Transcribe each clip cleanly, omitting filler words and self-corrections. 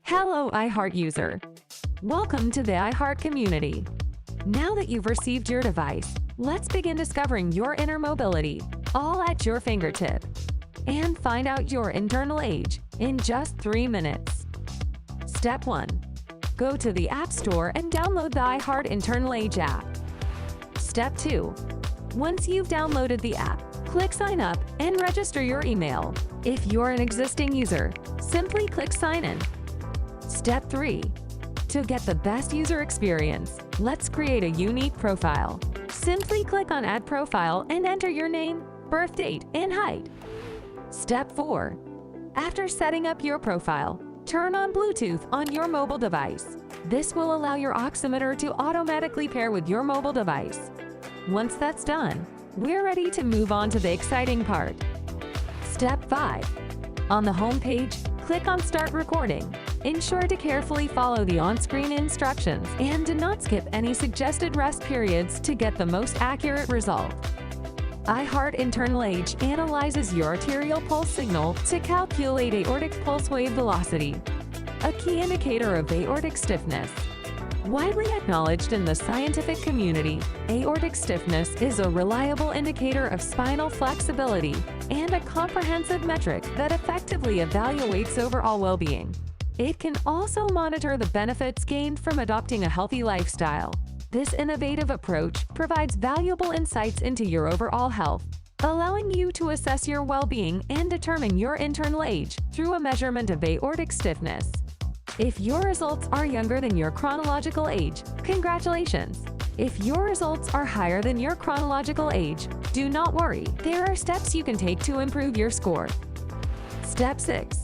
Hello, iHeart user. Welcome to the iHeart community. Now that you've received your device, let's begin discovering your inner mobility, all at your fingertip. And find out your internal age in just 3 minutes. Step 1. Go to the App Store and download the iHeart Internal Age app. Step 2. Once you've downloaded the app, click Sign Up and register your email. If you're an existing user, simply click Sign In. Step 3. To get the best user experience, let's create a unique profile. Simply click on Add Profile and enter your name, birth date, and height. Step 4. After setting up your profile, turn on Bluetooth on your mobile device. This will allow your oximeter to automatically pair with your mobile device. Once that's done, we're ready to move on to the exciting part. Step 5. On the home page, click on Start Recording. Ensure to carefully follow the on-screen instructions and do not skip any suggested rest periods to get the most accurate result. iHeart Internal Age analyzes your arterial pulse signal to calculate aortic pulse wave velocity, a key indicator of aortic stiffness. Widely acknowledged in the scientific community, aortic stiffness is a reliable indicator of spinal flexibility and a comprehensive metric that effectively evaluates overall well-being. It can also monitor the benefits gained from adopting a healthy lifestyle. This innovative approach provides valuable insights into your overall health, allowing you to assess your well-being and determine your internal age through a measurement of aortic stiffness. If your results are younger than your chronological age, congratulations! If your results are higher than your chronological age, do not worry. There are steps you can take to improve your score. Step 6.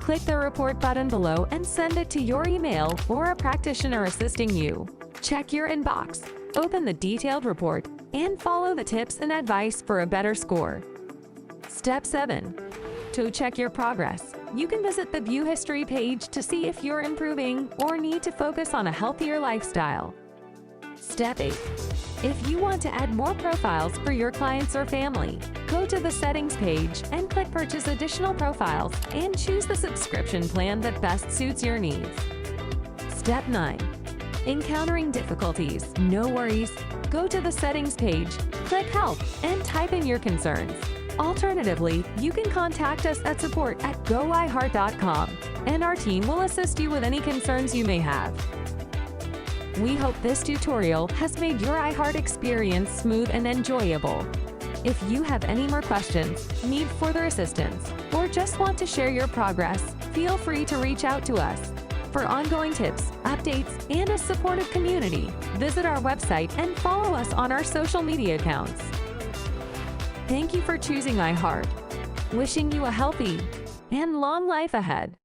Click the report button below and send it to your email or a practitioner assisting you. Check your inbox, open the detailed report, and follow the tips and advice for a better score. Step 7. To check your progress, you can visit the View History page to see if you're improving or need to focus on a healthier lifestyle. Step 8. If you want to add more profiles for your clients or family, go to the Settings page and click Purchase Additional Profiles and choose the subscription plan that best suits your needs. Step 9. Encountering difficulties? No worries. Go to the Settings page, click Help, and type in your concerns. Alternatively, you can contact us at support@goiheart.com, and our team will assist you with any concerns you may have. We hope this tutorial has made your iHeart experience smooth and enjoyable. If you have any more questions, need further assistance, or just want to share your progress, feel free to reach out to us. For ongoing tips, updates, and a supportive community, visit our website and follow us on our social media accounts. Thank you for choosing iHeart. Wishing you a healthy and long life ahead.